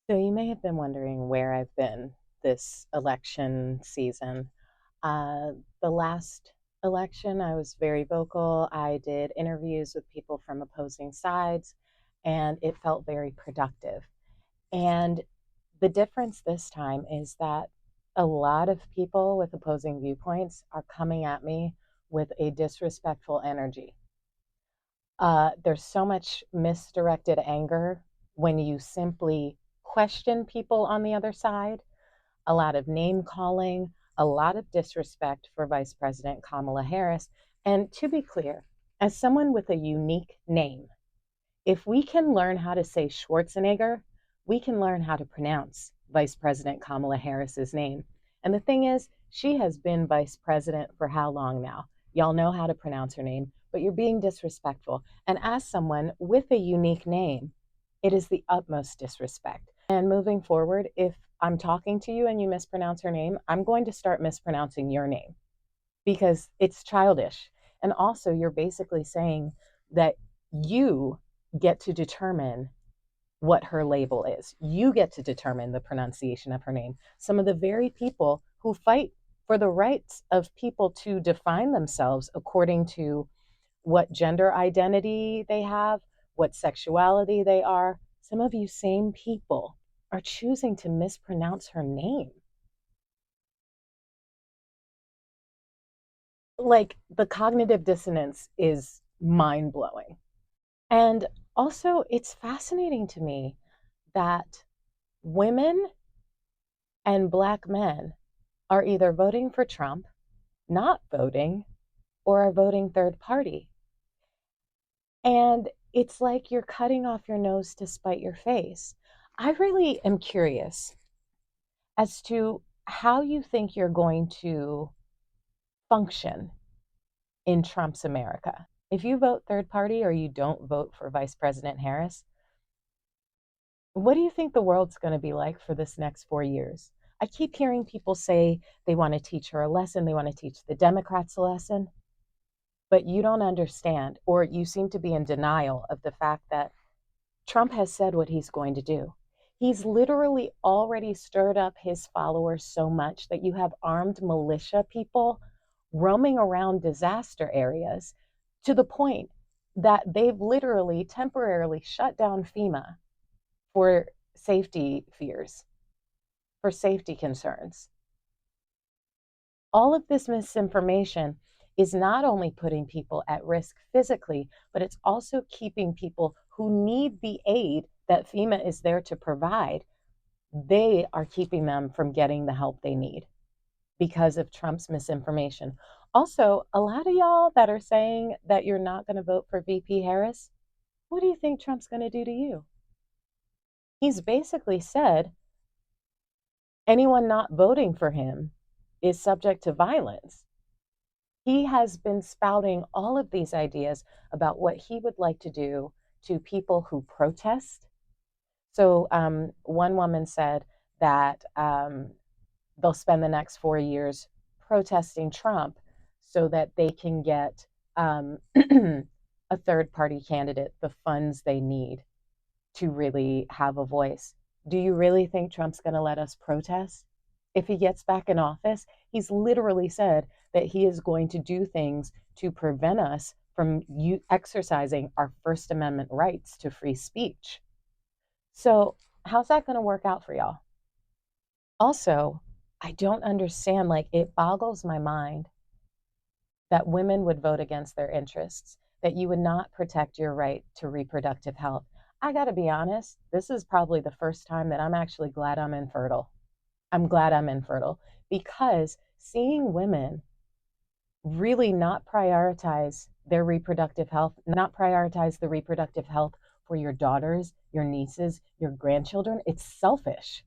So you may have been wondering where I've been this election season. Uh, the last election, I was very vocal. I did interviews with people from opposing sides, and it felt very productive. And the difference this time is that a lot of people with opposing viewpoints are coming at me with a disrespectful energy. There's so much misdirected anger when you simply question people on the other side, a lot of name calling, a lot of disrespect for Vice President Kamala Harris. And to be clear, as someone with a unique name, if we can learn how to say Schwarzenegger, we can learn how to pronounce Vice President Kamala Harris's name. And the thing is, she has been vice president for how long now? Y'all know how to pronounce her name, but you're being disrespectful. And as someone with a unique name, it is the utmost disrespect. And moving forward, if I'm talking to you and you mispronounce her name, I'm going to start mispronouncing your name because it's childish. And also, you're basically saying that you get to determine what her label is. You get to determine the pronunciation of her name. Some of the very people who fight for the rights of people to define themselves according to what gender identity they have, what sexuality they are, some of you same people are choosing to mispronounce her name. Like the cognitive dissonance is mind blowing. And also, it's fascinating to me that women and Black men are either voting for Trump, not voting, or are voting third party. And it's like you're cutting off your nose to spite your face. I really am curious as to how you think you're going to function in Trump's America. If you vote third party or you don't vote for Vice President Harris, what do you think the world's going to be like for this next 4 years? I keep hearing people say they want to teach her a lesson, they want to teach the Democrats a lesson, but you don't understand, or you seem to be in denial of the fact that Trump has said what he's going to do. He's literally already stirred up his followers so much that you have armed militia people roaming around disaster areas to the point that they've literally temporarily shut down FEMA for safety fears, for safety concerns. All of this misinformation is not only putting people at risk physically, but it's also keeping people who need the aid that FEMA is there to provide. They are keeping them from getting the help they need because of Trump's misinformation. Also, a lot of y'all that are saying that you're not going to vote for VP Harris, what do you think Trump's going to do to you? He's basically said anyone not voting for him is subject to violence. He has been spouting all of these ideas about what he would like to do to people who protest. So, one woman said that they'll spend the next 4 years protesting Trump so that they can get a third party candidate the funds they need to really have a voice. Do you really think Trump's going to let us protest? If he gets back in office, he's literally said that he is going to do things to prevent us from exercising our First Amendment rights to free speech. So, how's that going to work out for y'all? Also, I don't understand, like, it boggles my mind that women would vote against their interests, that you would not protect your right to reproductive health. I got to be honest, this is probably the first time that I'm actually glad I'm infertile. I'm glad I'm infertile because seeing women really not prioritize their reproductive health, not prioritize the reproductive health for your daughters, your nieces, your grandchildren, it's selfish.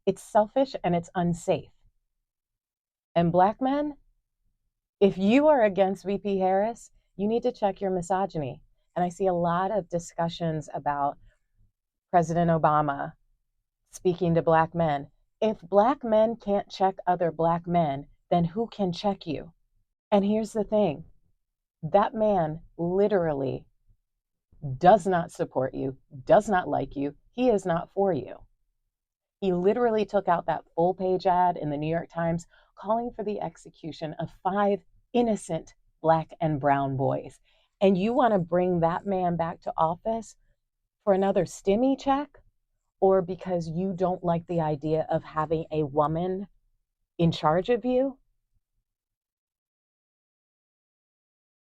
It's selfish and it's unsafe. And Black men, if you are against VP Harris, you need to check your misogyny. And I see a lot of discussions about President Obama speaking to Black men. If Black men can't check other Black men, then who can check you? And here's the thing, that man literally does not support you, does not like you. He is not for you. He literally took out that full page ad in the New York Times calling for the execution of 5 innocent Black and brown boys. And you want to bring that man back to office for another stimmy check, or because you don't like the idea of having a woman in charge of you?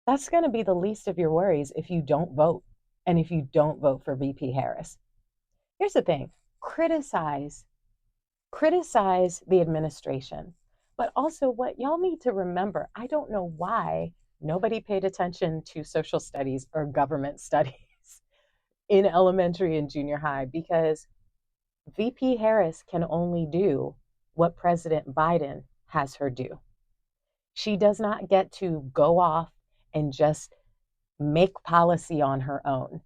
That's going to be the least of your worries if you don't vote, and if you don't vote for VP Harris. Here's the thing: criticize the administration. But also, what y'all need to remember, I don't know why nobody paid attention to social studies or government studies in elementary and junior high, because VP Harris can only do what President Biden has her do. She does not get to go off and just make policy on her own.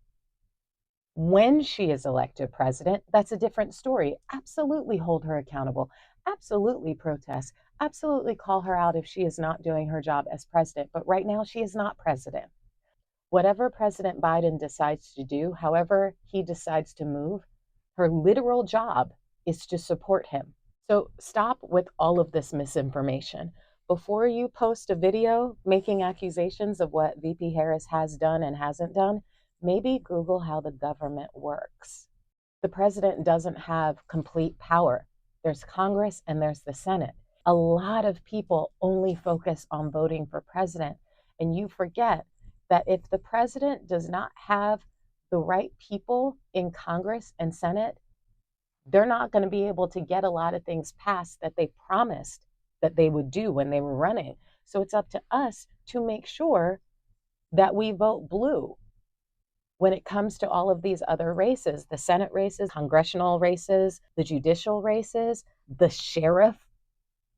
When she is elected president, that's a different story. Absolutely hold her accountable. Absolutely protest. Absolutely call her out if she is not doing her job as president. But right now, she is not president. Whatever President Biden decides to do, however he decides to move, her literal job is to support him. So stop with all of this misinformation. Before you post a video making accusations of what VP Harris has done and hasn't done, maybe Google how the government works. The president doesn't have complete power. There's Congress and there's the Senate. A lot of people only focus on voting for president, and you forget that if the president does not have the right people in Congress and Senate, they're not going to be able to get a lot of things passed that they promised that they would do when they were running. So it's up to us to make sure that we vote blue when it comes to all of these other races, the Senate races, congressional races, the judicial races, the sheriff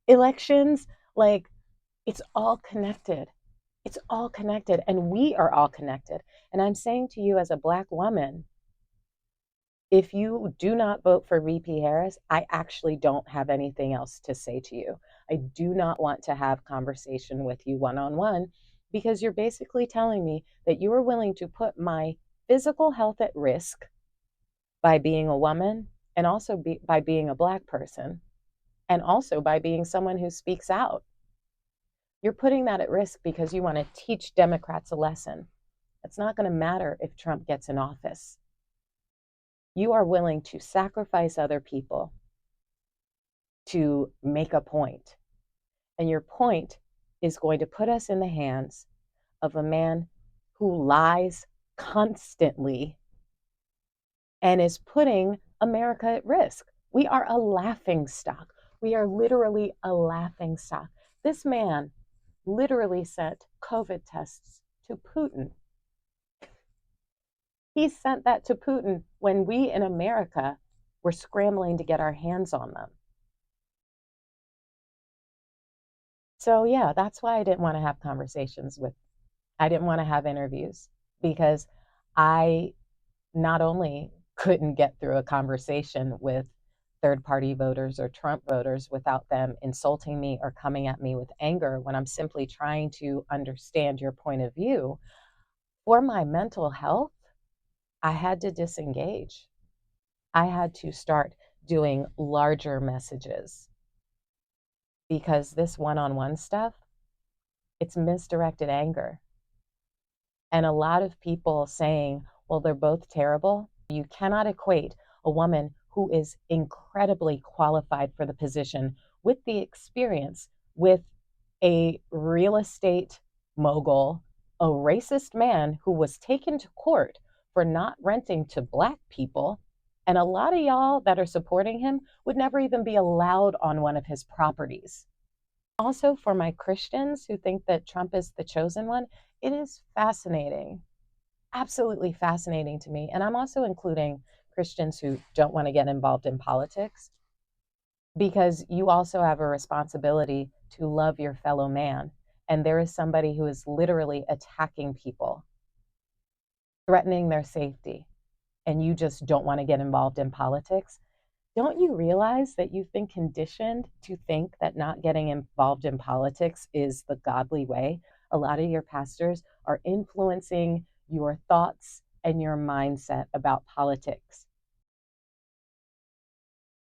elections. Like, it's all connected. It's all connected, and we are all connected. And I'm saying to you as a Black woman, if you do not vote for VP Harris, I actually don't have anything else to say to you. I do not want to have conversation with you one-on-one, because you're basically telling me that you are willing to put my physical health at risk by being a woman, and also by being a Black person, and also by being someone who speaks out. You're putting that at risk because you want to teach Democrats a lesson. It's not going to matter if Trump gets in office. You are willing to sacrifice other people to make a point. And your point is going to put us in the hands of a man who lies constantly and is putting America at risk. We are a laughing stock. We are literally a laughing stock. This man literally sent COVID tests to Putin. He sent that to Putin when we in America were scrambling to get our hands on them. So yeah, that's why I didn't want to have I didn't want to have interviews, because I not only couldn't get through a conversation with third party voters or Trump voters without them insulting me or coming at me with anger when I'm simply trying to understand your point of view. For my mental health, I had to disengage. I had to start doing larger messages, because this one-on-one stuff, it's misdirected anger. And a lot of people saying, well, they're both terrible. You cannot equate a woman who is incredibly qualified for the position with the experience with a real estate mogul, a racist man who was taken to court for not renting to Black people. And a lot of y'all that are supporting him would never even be allowed on one of his properties. Also, for my Christians who think that Trump is the chosen one, it is fascinating, absolutely fascinating to me. And I'm also including Christians who don't want to get involved in politics, because you also have a responsibility to love your fellow man. And there is somebody who is literally attacking people, threatening their safety, and you just don't want to get involved in politics. Don't you realize that you've been conditioned to think that not getting involved in politics is the godly way? A lot of your pastors are influencing your thoughts and your mindset about politics.